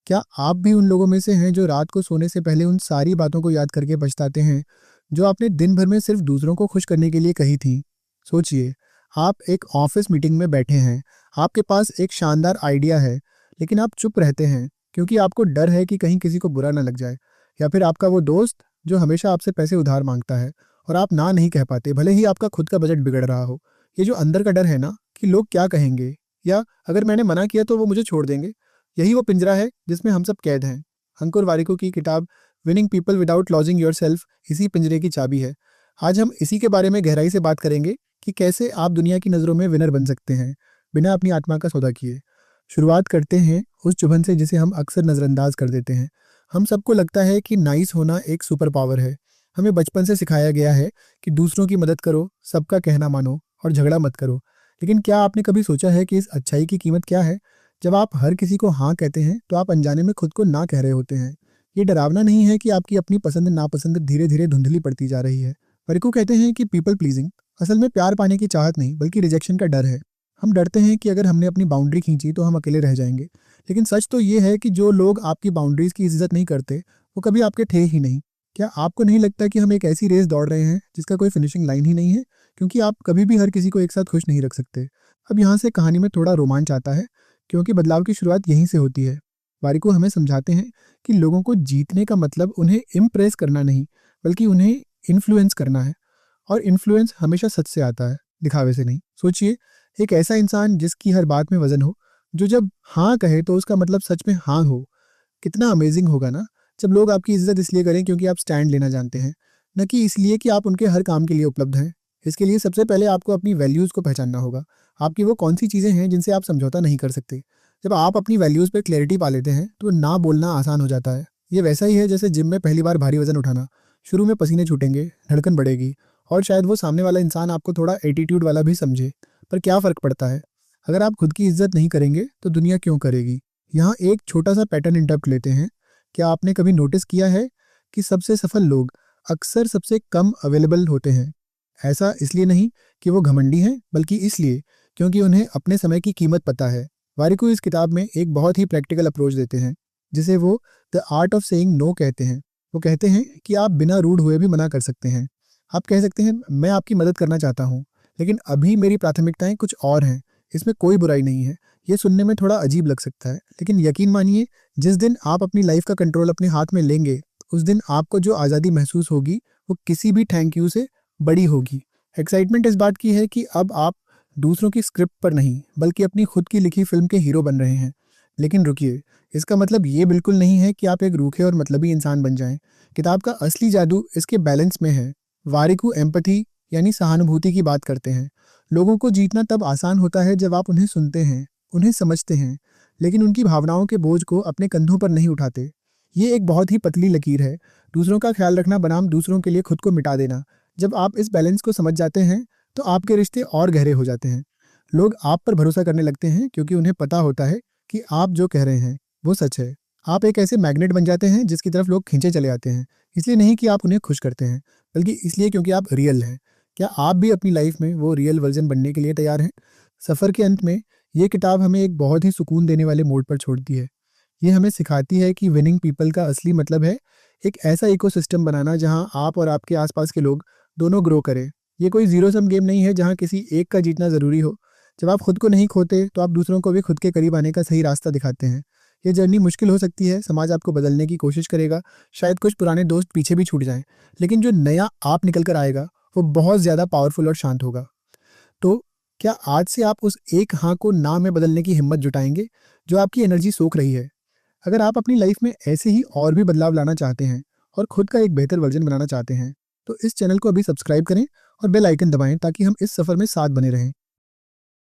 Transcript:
क्या आप भी उन लोगों में से हैं जो रात को सोने से पहले उन सारी बातों को याद करके पछताते हैं जो आपने दिन भर में सिर्फ दूसरों को खुश करने के लिए कही थी? सोचिए, आप एक ऑफिस मीटिंग में बैठे हैं, आपके पास एक शानदार आइडिया है, लेकिन आप चुप रहते हैं क्योंकि आपको डर है कि कहीं किसी को बुरा ना लग जाए। या फिर आपका वो दोस्त जो हमेशा आपसे पैसे उधार मांगता है और आप ना नहीं कह पाते भले ही आपका खुद का बजट बिगड़ रहा हो। ये जो अंदर का डर है ना कि लोग क्या कहेंगे, या अगर मैंने मना किया तो वो मुझे छोड़ देंगे, यही वो पिंजरा है जिसमें हम सब कैद हैं। अंकुर वारिको की किताब winning people without lodging yourself इसी पिंजरे की चाबी है। आज हम इसी के बारे में गहराई से बात करेंगे कि कैसे आप दुनिया की नज़रों में विनर बन सकते हैं बिना अपनी आत्मा का सौदा किए। शुरुआत करते हैं उस चुभन से जिसे हम अक्सर नज़रअंदाज कर देते हैं। हम सबको लगता है कि नाइस होना एक सुपर पावर है। हमें बचपन से सिखाया गया है कि दूसरों की मदद करो, सबका कहना मानो और झगड़ा मत करो। लेकिन क्या आपने कभी सोचा है कि इस अच्छाई की कीमत क्या है? जब आप हर किसी को हाँ कहते हैं तो आप अनजाने में खुद को ना कह रहे होते हैं। ये डरावना नहीं है कि आपकी अपनी पसंद नापसंद धीरे धीरे धुंधली पड़ती जा रही है। परिको कहते हैं कि पीपल प्लीजिंग असल में प्यार पाने की चाहत नहीं बल्कि रिजेक्शन का डर है। हम डरते हैं कि अगर हमने अपनी बाउंड्री खींची तो हम अकेले रह जाएंगे। लेकिन सच तो ये है कि जो लोग आपकी बाउंड्रीज की इज्जत नहीं करते वो कभी आपके थे ही नहीं। क्या आपको नहीं लगता कि हम एक ऐसी रेस दौड़ रहे हैं जिसका कोई फिनिशिंग लाइन ही नहीं है? क्योंकि आप कभी भी हर किसी को एक साथ खुश नहीं रख सकते। अब यहाँ से कहानी में थोड़ा रोमांच आता है क्योंकि बदलाव की शुरुआत यहीं से होती है। वारिको हमें समझाते हैं कि लोगों को जीतने का मतलब उन्हें इम्प्रेस करना नहीं बल्कि उन्हें इन्फ्लुएंस करना है। और इन्फ्लुएंस हमेशा सच से आता है, दिखावे से नहीं। सोचिए, एक ऐसा इंसान जिसकी हर बात में वजन हो, जो जब हाँ कहे तो उसका मतलब सच में हाँ हो। कितना अमेजिंग होगा ना जब लोग आपकी इज्जत इसलिए करें क्योंकि आप स्टैंड लेना जानते हैं, न कि इसलिए कि आप उनके हर काम के लिए उपलब्ध हैं। इसके लिए सबसे पहले आपको अपनी वैल्यूज़ को पहचानना होगा। आपकी वो कौन सी चीज़ें हैं जिनसे आप समझौता नहीं कर सकते। जब आप अपनी वैल्यूज़ पे क्लैरिटी पा लेते हैं तो ना बोलना आसान हो जाता है। ये वैसा ही है जैसे जिम में पहली बार भारी वजन उठाना। शुरू में पसीने छूटेंगे, धड़कन बढ़ेगी और शायद वो सामने वाला इंसान आपको थोड़ा एटीट्यूड वाला भी समझे। पर क्या फ़र्क पड़ता है? अगर आप खुद की इज्जत नहीं करेंगे तो दुनिया क्यों करेगी? यहाँ एक छोटा सा पैटर्न इंटरप्ट लेते हैं। क्या आपने कभी नोटिस किया है कि सबसे सफल लोग अक्सर सबसे कम अवेलेबल होते हैं? ऐसा इसलिए नहीं कि वो घमंडी हैं बल्कि इसलिए क्योंकि उन्हें अपने समय की कीमत पता है। वारिको इस किताब में एक बहुत ही प्रैक्टिकल अप्रोच देते हैं जिसे वो the art of saying no कहते हैं। वो कहते हैं कि आप बिना रूड हुए भी मना कर सकते हैं। आप कह सकते हैं मैं आपकी मदद करना चाहता हूँ लेकिन अभी मेरी प्राथमिकताएं कुछ और हैं। इसमें कोई बुराई नहीं है। ये सुनने में थोड़ा अजीब लग सकता है लेकिन यकीन मानिए, जिस दिन आप अपनी लाइफ का कंट्रोल अपने हाथ में लेंगे उस दिन आपको जो आज़ादी महसूस होगी वो किसी भी थैंक यू से बड़ी होगी। एक्साइटमेंट इस बात की है कि अब आप दूसरों की स्क्रिप्ट पर नहीं बल्कि अपनी खुद की लिखी फिल्म के हीरो बन रहे हैं। लेकिन रुकिए, इसका मतलब ये बिल्कुल नहीं है कि आप एक रूखे और मतलबी इंसान बन जाएं। किताब का असली जादू इसके बैलेंस में है। वारिको एम्पैथी यानी सहानुभूति की बात करते हैं। लोगों को जीतना तब आसान होता है जब आप उन्हें सुनते हैं, उन्हें समझते हैं, लेकिन उनकी भावनाओं के बोझ को अपने कंधों पर नहीं उठाते। ये एक बहुत ही पतली लकीर है, दूसरों का ख्याल रखना बनाम दूसरों के लिए खुद को मिटा देना। जब आप इस बैलेंस को समझ जाते हैं तो आपके रिश्ते और गहरे हो जाते हैं। लोग आप पर भरोसा करने लगते हैं क्योंकि उन्हें पता होता है कि आप जो कह रहे हैं वो सच है। आप एक ऐसे मैग्नेट बन जाते हैं जिसकी तरफ लोग खींचे चले आते हैं, इसलिए नहीं कि आप उन्हें खुश करते हैं बल्कि इसलिए क्योंकि आप रियल हैं। क्या आप भी अपनी लाइफ में वो रियल वर्जन बनने के लिए तैयार हैं? सफ़र के अंत में ये किताब हमें एक बहुत ही सुकून देने वाले मोड़ पर छोड़ती है। ये हमें सिखाती है कि विनिंग पीपल का असली मतलब है एक ऐसा इकोसिस्टम बनाना जहां आप और आपके आसपास के लोग दोनों ग्रो करें। ये कोई जीरो सम गेम नहीं है जहां किसी एक का जीतना ज़रूरी हो। जब आप खुद को नहीं खोते तो आप दूसरों को भी खुद के करीब आने का सही रास्ता दिखाते हैं। ये जर्नी मुश्किल हो सकती है, समाज आपको बदलने की कोशिश करेगा, शायद कुछ पुराने दोस्त पीछे भी छूट जाएं, लेकिन जो नया आप निकल कर आएगा वो बहुत ज़्यादा पावरफुल और शांत होगा। तो क्या आज से आप उस एक हाँ को ना में बदलने की हिम्मत जुटाएंगे जो आपकी एनर्जी सोख रही है? अगर आप अपनी लाइफ में ऐसे ही और भी बदलाव लाना चाहते हैं और खुद का एक बेहतर वर्जन बनाना चाहते हैं तो इस चैनल को अभी सब्सक्राइब करें और बेल आइकन दबाएं ताकि हम इस सफ़र में साथ बने रहें।